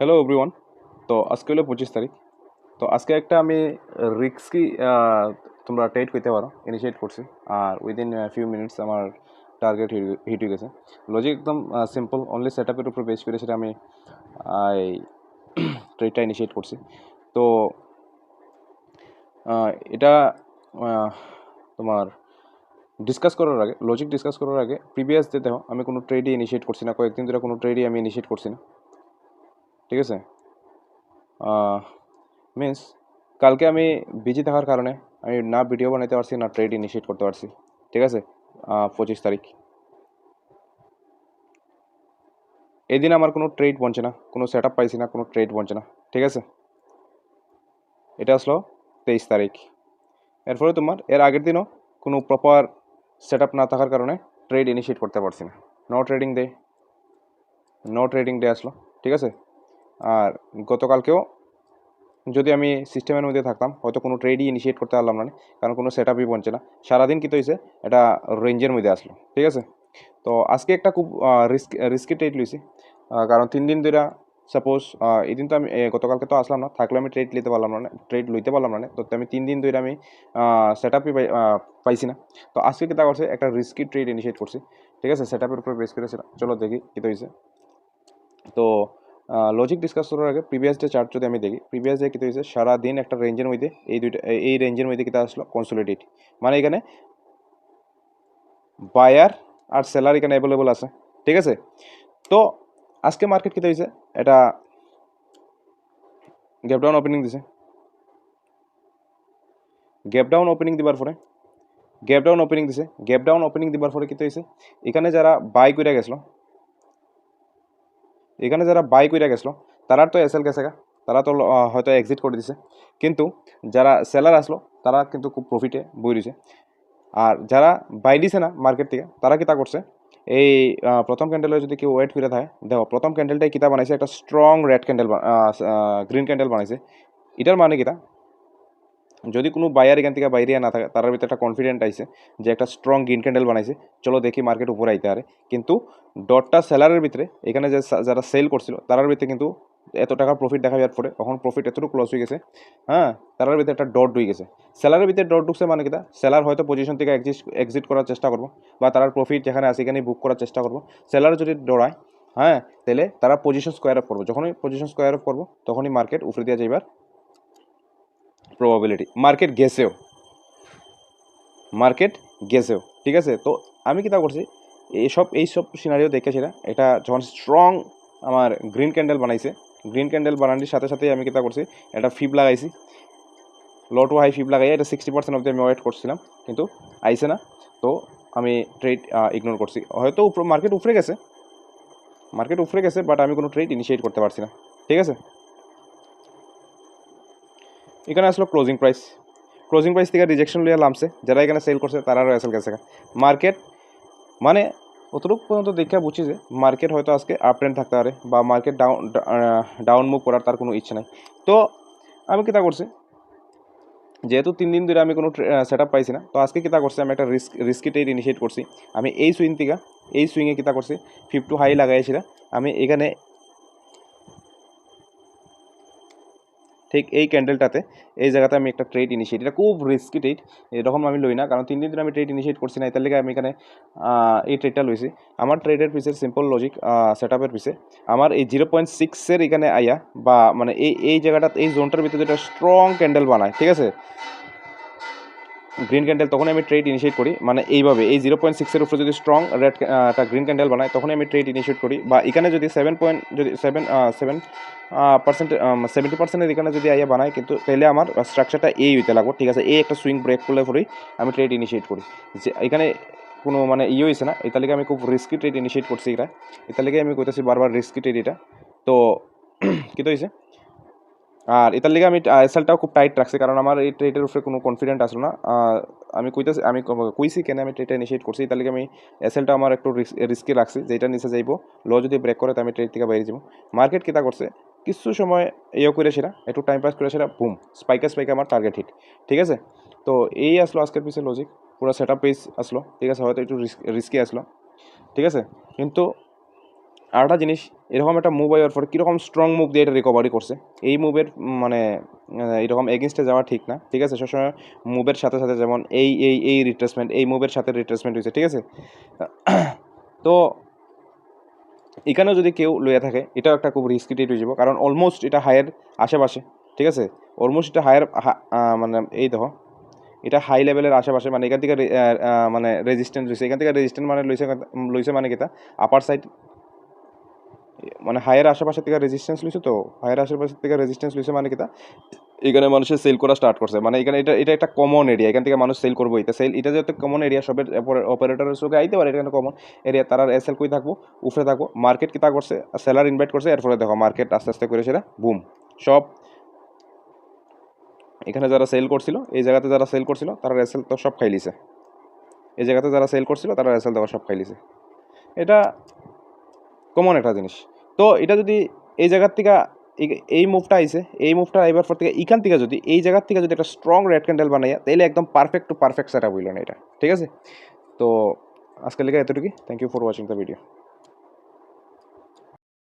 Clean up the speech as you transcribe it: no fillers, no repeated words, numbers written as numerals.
Hello everyone. তো আজকে হলো 25 তারিখ। তো আজকে একটা আমি রিস্কি তোমরা ট্রেড করতে পারো ইনিশিয়েট করছি। আর উইদিন ফিউ মিনিটস আমার টার্গেট হিট হয়ে গেছে। লজিক একদম সিম্পল, অনলি সেট আপের উপর বেস করে সেটা আমি এই ট্রেডটা ইনিশিয়েট করছি। তো এটা তোমার ডিসকাস করার আগে, লজিক ডিসকাস করার আগে প্রিভিয়াস ডে দেখো আমি কোনো ট্রেডই ইনিশিয়েট করছি না, কয়েকদিন ধরে কোনো ট্রেডই আমি ইনিশিয়েট করছি না, ঠিক আছে? মিন্স কালকে আমি বিজি থাকার কারণে আমি না ভিডিও বানাইতে পারছি না ট্রেড ইনিশিয়েট করতে পারছি, ঠিক আছে? 25 তারিখ এই দিন আমার কোনো ট্রেড বনছে না, কোনো সেট আপ পাইছি না, কোনো ট্রেড বনছে না, ঠিক আছে? এটা আসলো 23 তারিখ। এরপরে তোমার এর আগের দিনও কোনো প্রপার সেট আপ না থাকার কারণে ট্রেড ইনিশিয়েট করতে পারছি না। নো ট্রেডিং ডে আসলো, ঠিক আছে? আর গতকালকেও যদি আমি সিস্টেমের মধ্যে থাকতাম হয়তো কোনো ট্রেডই ইনিশিয়েট করতে পারলাম না, কারণ কোনো সেট আপই বনছে না। সারাদিন কী হয়েছে, এটা রেঞ্জের মধ্যে আসলো, ঠিক আছে? তো আজকে একটা খুব রিস্কি ট্রেড লইছি, কারণ 3 দিন ধরে সাপোজ এই দিন তো আমি গতকালকে তো আসলাম না, থাকলে আমি ট্রেড লইতে পারলাম না। তো আমি 3 দিন ধরে আমি সেট আপই পাইছি না। তো আজকে কী করছে, একটা রিস্কি ট্রেড ইনিশিয়েট করছি, ঠিক আছে? সেট আপের উপর বেস করেছিলাম। চলো দেখি কী হয়েছে। তো লজিক ডিসকাস করার আগে প্রিভিয়াস ডে চার্ট যদি আমি দেখি, প্রিভিয়াস ডে কী হয়েছে, সারাদিন একটা রেঞ্জের মধ্যে এই রেঞ্জের মধ্যে কী আসলো, কনসোলিডেট, মানে এখানে বায়ার আর সেলার এখানে অ্যাভেলেবল আছে, ঠিক আছে? তো আজকে মার্কেট কী হয়েছে, এটা গ্যাপ ডাউন ওপেনিং দিছে। গ্যাপ ডাউন ওপেনিং দিবার পরে কী হয়েছে, এখানে যারা বাই করে গেছিলো তারা তো এসএল গেছে, তারা তো হয়তো এক্সিট করে দিছে, কিন্তু যারা সেলার আসলো তারা কিন্তু খুব প্রফিটে বই রয়েছে। আর যারা বাই দিছে না মার্কেট থেকে, তারা কিতা করছে, এই প্রথম ক্যান্ডেলে যদি কেউ ওয়েট করে থাকে, দেখো প্রথম ক্যান্ডেলটাই কিতা বানাইছে, একটা strong red candle green candle বানাইছে। এটার মানে কিতা, যদি কোনো বায়ার এখান থেকে বাইরে না থাকে, তার ভিতরে একটা কনফিডেন্ট আইছে যে একটা স্ট্রং গ্রিন ক্যান্ডেল বানাইছে, চলো দেখি মার্কেট উপরে আইতে পারে। কিন্তু ডটটা সেলারের ভিতরে, এখানে যে যারা সেল করছিল তার ভিতরে কিন্তু এত টাকা প্রফিট দেখা যাওয়ার পরে এখন প্রফিট এতটুকু লস হয়ে গেছে, হ্যাঁ, তার ভিতরে একটা ডট ঢুকে গেছে। সেলারের ভিতরে ডট ঢুকছে মানে কিতা, সেলার হয়তো পজিশন থেকে এক্সিট করার চেষ্টা করবো, বা তার প্রফিট যেখানে আছে এখানে বুক করার চেষ্টা করবো। সেলার যদি ডরায়, হ্যাঁ, তাহলে তারা পজিশন স্কোয়ার অফ করবো। যখনই পজিশন স্কোয়ার অফ করবো তখনই মার্কেট উপরে দিয়ে যাইবার প্রবাবিলিটি। মার্কেট গেছেও, ঠিক আছে? তো আমি কিতা করছি, এইসব সিনারিও দেখেছি না, এটা যখন স্ট্রং আমার গ্রিন ক্যান্ডেল বানাইছে, গ্রিন ক্যান্ডেল বানানোর সাথে সাথে আমি কিতা করছি, এটা ফিপ লাগাইছি, লো টু হাই ফিপ লাগাই, এটা 60% অব্দি আমি ওয়েট করছিলাম, কিন্তু আইসে না। তো আমি ট্রেড ইগনোর করছি। হয়তো মার্কেট উপরে গেছে, বাট আমি কোনো ট্রেড ইনিশিয়েট করতে পারছি না, ঠিক আছে? এখানে আসলো ক্লোজিং প্রাইস থেকে রিজেকশন লিয়ে নামছে, যারা এখানে সেল করছে তারাও এসেল গেছে মার্কেট। মানে অতটুকু পর্যন্ত দেখে বুঝছি যে মার্কেট হয়তো আজকে আপ ট্রেন্ড থাকতে পারে, বা মার্কেট ডাউন মুভ করার তার কোনো ইচ্ছা নাই। তো আমি কিতা করছি, যেহেতু 3 দিন ধরে আমি কোনো সেট আপ পাইছি না, তো আজকে কিতা করছি, আমি একটা রিস্কি ট্রেড ইনিশিয়েট করছি। আমি এই সুইংয়ে কিতা করছি, 50 হাই লাগাইছিলাম আমি এখানে, ঠিক এই ক্যান্ডেলটাতে, এই জায়গাতে আমি একটা ট্রেড ইনিশিয়েট, এটা খুব রিস্কি ট্রেড, এরকম আমি লই না, কারণ 3 দিন ধরে আমি ট্রেড ইনিশিয়েট করছি না, এটার লেগে আমি এখানে এই ট্রেডটা লইছি। আমার ট্রেডের পিছের সিম্পল লজিক, সেট আপের পিছে আমার এই 0.6-এর এখানে আইয়া, বা মানে এই জায়গাটা, এই জোনটার ভিতরে যেটা স্ট্রং ক্যান্ডেল বানায়, ঠিক আছে, গ্রিন ক্যান্ডেল, তখন আমি ট্রেড ইনিশিয়েট করি। মানে এইভাবে এই 0.6-এর উপরে যদি স্ট্রং একটা গ্রিন ক্যান্ডেল বানায়, তখনই আমি ট্রেড ইনিশিয়েট করি। বা এখানে যদি 70%-এর এখানে যদি আইয়া বানায়, কিন্তু তাহলে আমার স্ট্রাকচারটা এই হইতে লাগবে, ঠিক আছে? এই একটা সুইং ব্রেক করলে পরেই আমি ট্রেড ইনিশিয়েট করি। যে এখানে কোনো মানে হয়েছে না, এটার লিগে আমি খুব রিস্কি ট্রেড ইনিশিয়েট করছি। এটার লিগে আমি কইতেছি বারবার রিস্কি ট্রেড এটা। তো কী হয়েছে, আর এটার লিগে আমি এসএলটাও খুব টাইট রাখছি, কারণ আমার এই ট্রেডের উপরে কোনো কনফিডেন্ট আসলো না। আমি কইছি কেন আমি ট্রেডটা ইনিশিয়েট করছি, তার লিগে আমি এসএলটা আমার একটু রিস্কি রাখছি, যেটা নিচে যাইব, লো যদি ব্রেক করে তো আমি ট্রেড থেকে বাইরে যাব। মার্কেট কিতা করছে, কিছু সময় করে সেরা একটু টাইম পাস করে সেরা বুম স্পাইকে আমার টার্গেট হিট, ঠিক আছে? তো এই আসলো আজকের পিছিয়ে লজিক, পুরো সেট আপ পেজ আসলো, ঠিক আছে? হয়তো একটু রিস্কি আসলো, ঠিক আছে, কিন্তু আর একটা জিনিস, এরকম একটা মুভ হওয়ার পরে কীরকম স্ট্রং মুভ দিয়ে এটা রিকভারি করছে, এই মুভের মানে এরকম এগেনস্টে যাওয়া ঠিক না, ঠিক আছে। সবসময় মুভের সাথে সাথে যেমন এই রিট্রেসমেন্ট, এই মুভের সাথে রিট্রেসমেন্ট হয়েছে, ঠিক আছে। তো এখানেও যদি কেউ লইয়া থাকে, এটাও একটা খুব রিস্কি ট্রেড হয়ে যাব, কারণ অলমোস্ট এটা হায়ার আশেপাশে, ঠিক আছে। অলমোস্ট এটা হায়ার মানে এই দেখো এটা হাই লেভেলের আশেপাশে, মানে এখান থেকে মানে রেজিস্ট্যান্স লইছে, এখান থেকে রেজিস্ট্যান্স মানে লইছে মানে কিটা আপার সাইড, মানে হায়ার আশেপাশে থেকে রেজিস্ট্যান্স লইছে, তো হায়ার আশেপাশে থেকে রেজিস্ট্যান্স লইছে মানে কিটা এখানে মানুষের সেল করা স্টার্ট করছে, মানে এখানে এটা একটা কমন এরিয়া, এখান থেকে মানুষ সেল করবো, এটা যেহেতু কমন এরিয়া, সবের অপারেটরের সঙ্গে আইতে পারে, এখানে কমন এরিয়া, তারা এসএল কই থাকবো, উপরে থাকবো, মার্কেট কিতা করছে, সেলার ইনভাইট করছে, এরপরে দেখো মার্কেট আস্তে আস্তে করে সেটা বুম, সব এখানে যারা সেল করছিল, এই জায়গাতে যারা সেল করছিল তারা এসএল তো সব খাই লিছে, এই জায়গাতে যারা সেল করছিল তারা এসএল দেখো সব খাই লিছে, এটা কমন একটা জিনিস। তো এটা যদি এই জায়গার থেকে এই মুভটা আইছে, এই মুভটা এবার পর থেকে এখান থেকে যদি এই জায়গার থেকে যদি একটা স্ট্রং রেড ক্যান্ডেল বানাইয়া, তাহলে একদম perfect to perfect set up হইল না এটা, ঠিক আছে। তো আজকে লেগে এতটুকুই, thank you for watching the video.